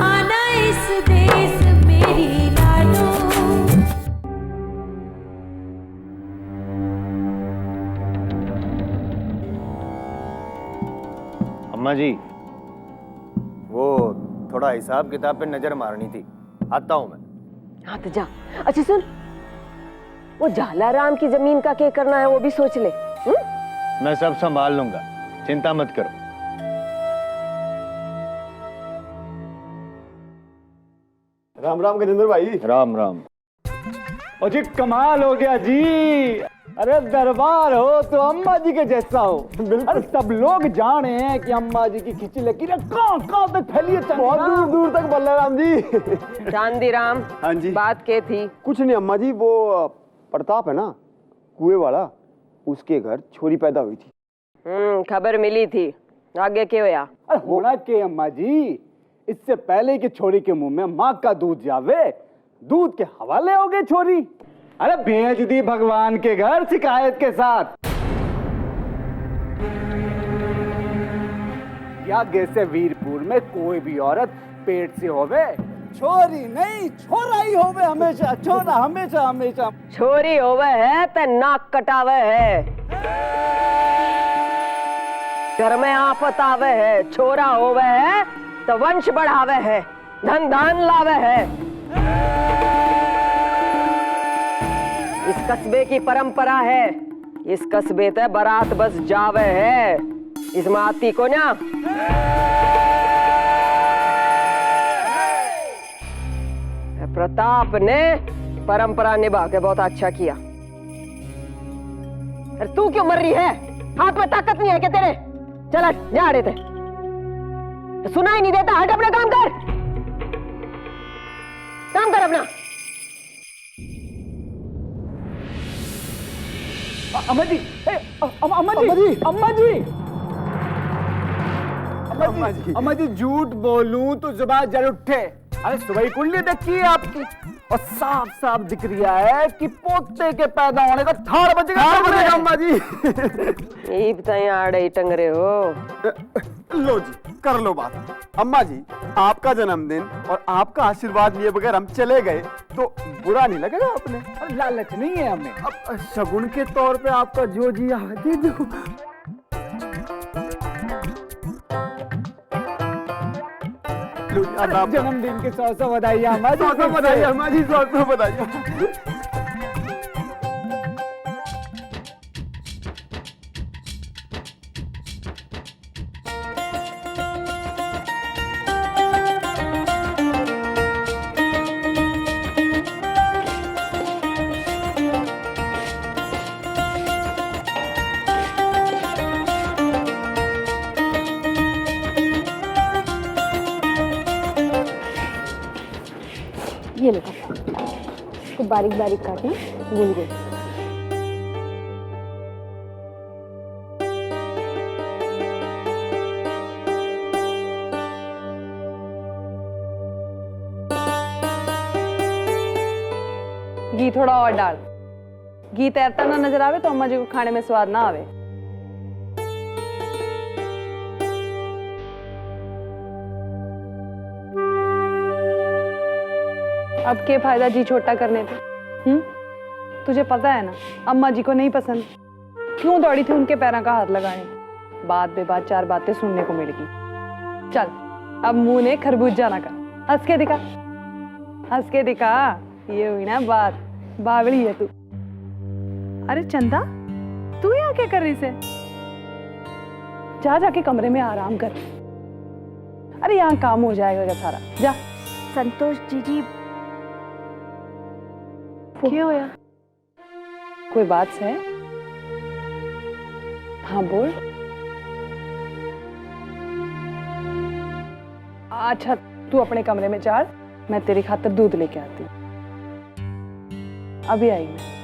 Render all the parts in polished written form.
आना इस देश मेरी लाडो। अम्मा जी, वो थोड़ा हिसाब किताब पे नजर मारनी थी, आता हूं मैं। हाँ तो जा। अच्छा सुन, वो झालाराम की जमीन का क्या करना है वो भी सोच ले। मैं सब संभाल लूंगा, चिंता मत करो। राम राम गजेंद्र भाई। राम राम। और जी कमाल हो गया जी। अरे दरबार हो तो अम्मा जी के जैसा हो। अरे सब लोग जाने हैं कि अम्मा जी की खिंची लकीरें कहाँ तक फैली है, बहुत दूर दूर तक बल्लाराम जी। चांदीराम, हाँ जी। बात क्या थी? कुछ नहीं अम्मा जी, वो प्रताप है ना कुएं वाला, उसके घर छोरी पैदा हुई थी। खबर मिली थी, आगे क्या हुआ? अरे होना के अम्मा जी, इससे पहले कि छोरी के मुंह में माँ का दूध जावे, दूध के हवाले हो गए छोरी। अरे भेज दी भगवान के घर शिकायत के साथ। क्या जैसे वीरपुर में कोई भी औरत पेट से होवे, छोरी नहीं छोरा ही होवे हमेशा, छोरा हमेशा हमेशा। छोरी होवे है तो नाक कटावे है, घर में आफत आवे है। छोरा होवे है तो वंश बढ़ावे है, धन धान लावे है। इस कस्बे की परंपरा है, इस कस्बे ते बारात बस जावे है। इस माती को ना प्रताप ने परंपरा निभा के बहुत अच्छा किया। अरे तू क्यों मर रही है? हाथ में ताकत नहीं है क्या तेरे? चल जा रहे थे, सुनाई नहीं देता? हट, अपना काम कर, काम कर अपना। अम्मा जी, अम्मा जी, अम्मा जी, अम्मा जी, झूठ बोलूं तो जुबान जल उठे। अरे सुबह ही कुंडली देखी है आपकी, और साफ साफ दिख रहा है कि पोते के पैदा होने का थाड़ बजेगा अम्मा जी। ये बताइए, आड़े ही टंगरे हो। लो जी, कर लो बात। अम्मा जी, आपका जन्मदिन और आपका आशीर्वाद लिए बगैर हम चले गए तो बुरा नहीं लगेगा आपने? अरे लालच नहीं है हमें, अब शगुन के तौर पे आपका जो जी दे दो। जन्मदिन के 100 बधाई अम्मा जी। 100 बधाई अम्मा जी, 100 बधाई। ये लो, इसको बारीक बारीक काटना, गोल गोल। घी थोड़ा और डाल, घी तैरता ना नजर आवे तो अम्मा जी को खाने में स्वाद ना आवे। अब क्या फायदा जी छोटा करने पे? तुझे पता है ना अम्मा जी को नहीं पसंद, क्यों दौड़ी थी उनके पैरों का हाथ लगाने? बात बे बात 4 बातें सुनने को मिल गई। चल अब मुंह ने खरबूजा ना कर, हंस के दिखा, हंस के दिखा। ये हुई ना बात, बावड़ी है तू। अरे चंदा, तू यहाँ क्या कर रही से? जा जाके कमरे में आराम कर। अरे यहाँ काम हो जाएगा सारा, जा। संतोष जीजी, क्या होया? कोई बात है? हाँ बोल। अच्छा तू अपने कमरे में चल, मैं तेरी खातिर दूध लेके आती हूँ। अभी आई मैं।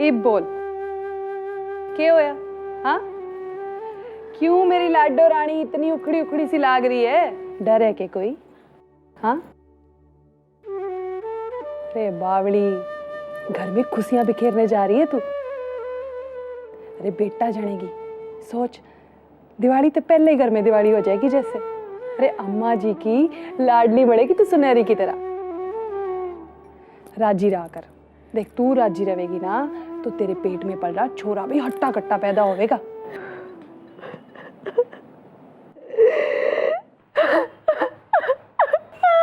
इब बोल, क्या होया? हाँ, क्यों मेरी लाडो रानी इतनी उखड़ी उखड़ी सी लाग रही है? डर है के कोई? हाँ, रे बावड़ी, घर में खुशियां बिखेरने जा रही है तू। अरे बेटा जनेगी, सोच दिवाली तो पहले ही घर में दिवाली हो जाएगी जैसे। अरे अम्मा जी की लाडली बढ़ेगी तू सुनहरी की तरह। राजी रहा कर, देख तू राजी रहेगी ना तो तेरे पेट में पल रहा छोरा भी हट्टा कट्टा पैदा होवेगा।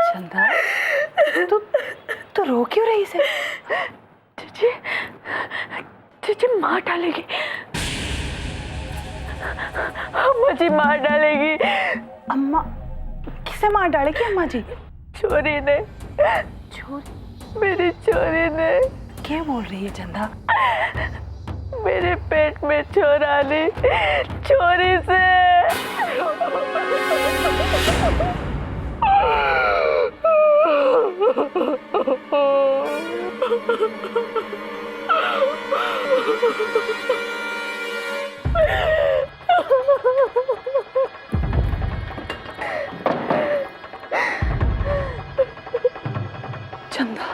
चंदा तू रो क्यों रही से? तुझे मार डालेगी, अम्मा जी मार डालेगी। अम्मा किसे मार डालेगी अम्मा जी? छोरी ने, मेरी छोरी ने। क्या बोल रही है चंदा? मेरे पेट में छोरा ने छोरी से। चंदा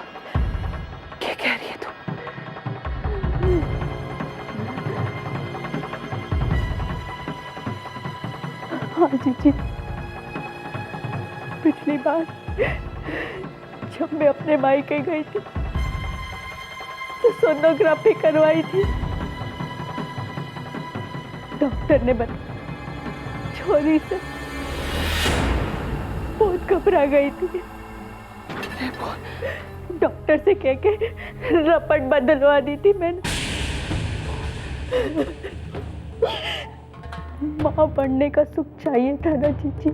क्या कह रही है तू? हाँ जीजी, पिछली बार जब मैं अपने मायके गई थी तो सोनोग्राफी करवाई थी। डॉक्टर ने बताया छोरी से बहुत घबरा गई थी। डॉक्टर से कह के रपट बदलवा दी थी मैंने। माँ बनने का सुख चाहिए था ना जीजी,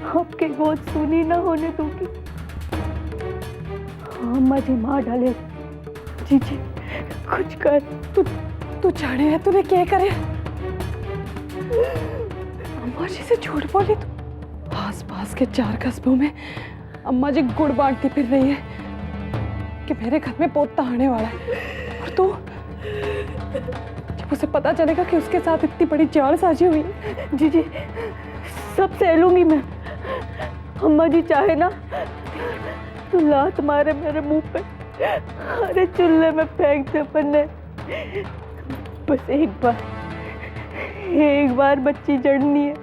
आपके गोद सुनी ना होने दूंगी। अम्मा जी मार डाले। जीजी कुछ कर। तू जाने है तूने क्या करे? अम्मा जी से झूठ बोली तू? आस पास के 4 कस्बों में अम्मा जी गुड़ बांटती फिर रही है कि मेरे घर में पोता आने वाला है, और तू जब उसे पता चलेगा कि उसके साथ इतनी बड़ी जालसाजी हुई है। जीजी सब सह लूंगी मैं। अम्मा जी चाहे ना तो लात मारे मेरे मुंह पे, अरे चूल्हे में फेंक दे पन्ने। बस एक बार बच्ची जड़नी है।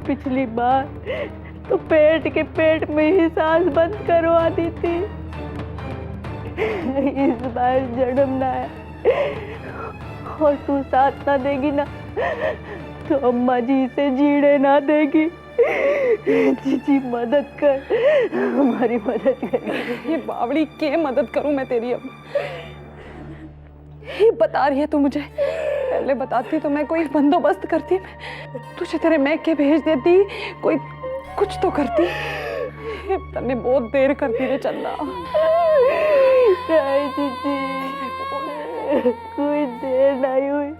पिछली बार तो पेट के पेट में ही सांस बंद करवा दी थी। इस बार जन्मना है और तू साथ ना देगी ना तो अम्मा जी से जीने ना देगी। जीजी मदद कर, हमारी मदद कर। ये बावड़ी के मदद करूं मैं तेरी? अब ये बता रही है तू मुझे? पहले बताती तो मैं कोई बंदोबस्त करती, तुझे तेरे मैके भेज देती, कोई कुछ तो करती। तने बहुत देर करती रे चंदा। जीजी कोई देर नहीं हुई।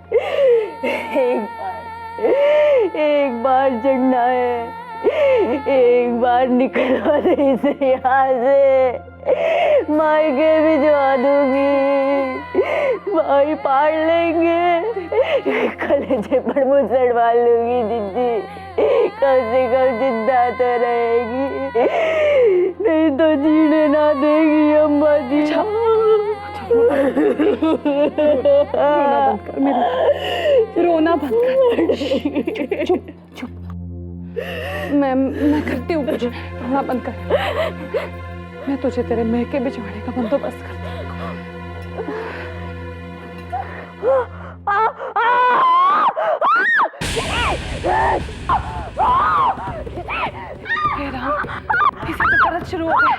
एक बार जड़ना है, एक बार निकलवा दे इसे यहाँ से। मायके भिजवा दूंगी, भाई पाड़ लेंगे, कलेजे पर मुझ चढ़वा लूंगी। जीजी कम से कम जिंदा तो रहेगी, नहीं तो जीने ना देगी अम्मा जी। रोना बंद कर। चुप चुप। मैं करती हूँ कुछ। रोना बंद कर। मैं तुझे तेरे मैके भिजवाने का बंदोबस्त करती हूँ। हे राम, इसे तो दर्द शुरू हो गया।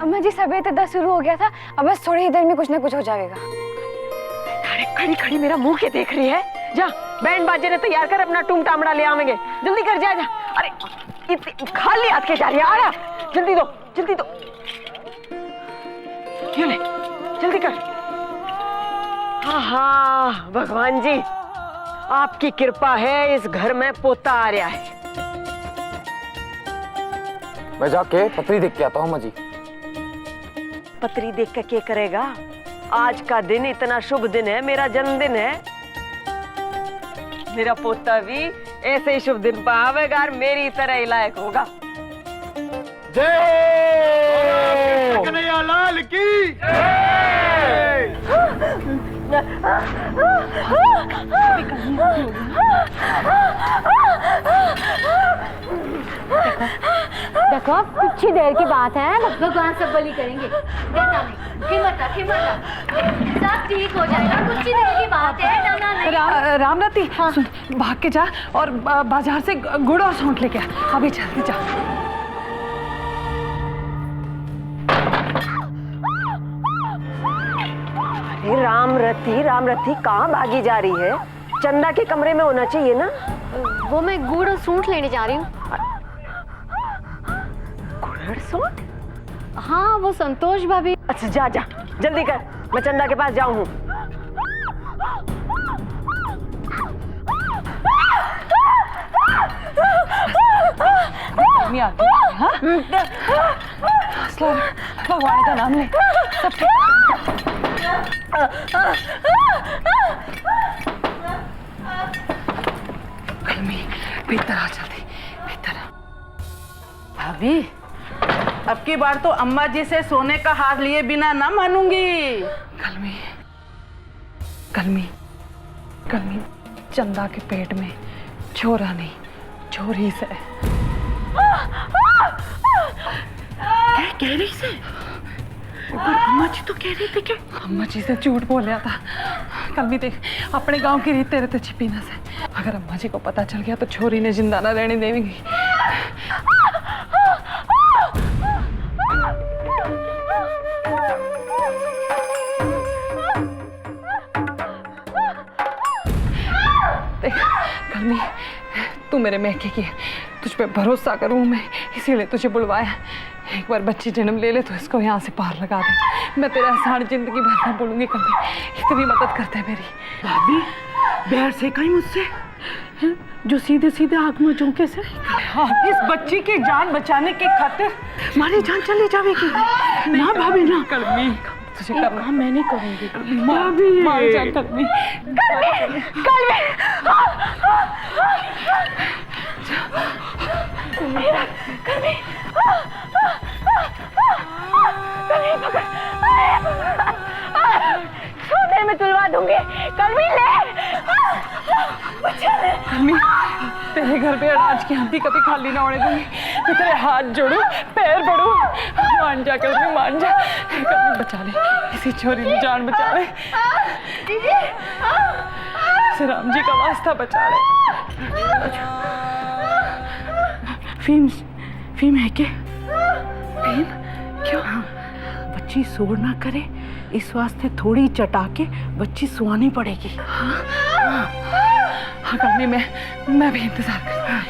अम्मा जी सवेरे तो 10 शुरू हो गया था, अब बस थोड़ी ही देर में कुछ ना कुछ हो जाएगा। अरे खड़ी खड़ी मेरा मुंह के देख रही है? जा बैंड बाजे ने तैयार कर, अपना टूम टामड़ा ले आवेंगे। जल्दी कर, जा जा। अरे खाली हाथ के जा रही है? आ रहा, जल्दी दो जल्दी दो। क्यों ले, जल्दी कर। हाँ हाँ भगवान जी, आपकी कृपा है, इस घर में पोता आ रहा है। मैं जाके पत्री देख के आता हूँ अम्मा जी। पत्री देख के क्या करेगा? आज का दिन इतना शुभ दिन है, मेरा जन्मदिन है। मेरा पोता भी ऐसे ही शुभ दिन पर आवेगा और मेरी तरह ही लायक होगा। जय कन्हैया लाल की देखो कुछ ही देर की बात है, भगवान सब बलि करेंगे। डरना नहीं, हिम्मत रख, सब ठीक हो जाएगा। कुछ ही देर की बात है, डरना नहीं। रामरती, सुन, भाग के जा और बाजार से गुड़ और सौंठ लेके आ। अभी जल्दी जा। अरे रामरथी कहाँ भागी जा रही है? चंदा के कमरे में होना चाहिए ना। वो मैं गुड़ और सूंठ लेने जा रही हूँ। गुड़ सूंठ? हाँ, वो संतोष भाभी। अच्छा जा जा, जल्दी कर, मैं चंदा के पास जाऊँ हूँ। भगवान का नाम ले, सब कलमी, भीतर आ, जल्दी भीतर आ। भाभी, अब की बार तो अम्मा जी से सोने का हार लिए बिना ना मानूंगी। कलमी, कलमी, कलमी, चंदा के पेट में छोरा नहीं, छोरी से। क्या कह रही से? पर अम्मा जी तो कह रही थी कि अम्मा जी से झूठ बोलिया था। कलमी देख, अपने गांव की रीत तेरे ते छिपी ना से। अगर अम्मा जी को पता चल गया तो छोरी ने जिंदा ना रहने देंगी। देख कलमी, तू मेरे मैके की है, तुझ पे भरोसा करूं मैं, इसीलिए तुझे बुलवाया। एक बार बच्ची जन्म ले ले तो इसको यहाँ से पार लगा दे। मैं तेरा एहसान जिंदगी भर ना बोलूंगी कभी। इतनी मदद करते है मेरी। भाभी, बैर से कहीं मुझसे जो सीधे सीधे आग में झोंके से इस बच्ची की जान बचाने के खातिर हमारी जान चली जाएगी ना भाभी ना। कलमी, तुझे करना मैं नहीं करूंगी भाभी। मान जा कलमी, सोने में तुलवा दूंगी। कलमी ले, कलमी, तेरे घर पे अनाज की हंडी कभी खाली ना होने दूंगी। मैं तेरे हाथ जोड़ू, पैर पड़ू, मान जा कलमी, मान जा। कलमी बचा ले, इसी छोरी की जान बचा ले। इसे राम जी का वास्ता बचा ले। फीम है क्या? फीम क्यों? बच्ची शोर ना करे, इस वास्ते थोड़ी चटा के बच्ची सुहानी पड़ेगी। हाँ कलमी, मैं भी इंतजार करती हूँ।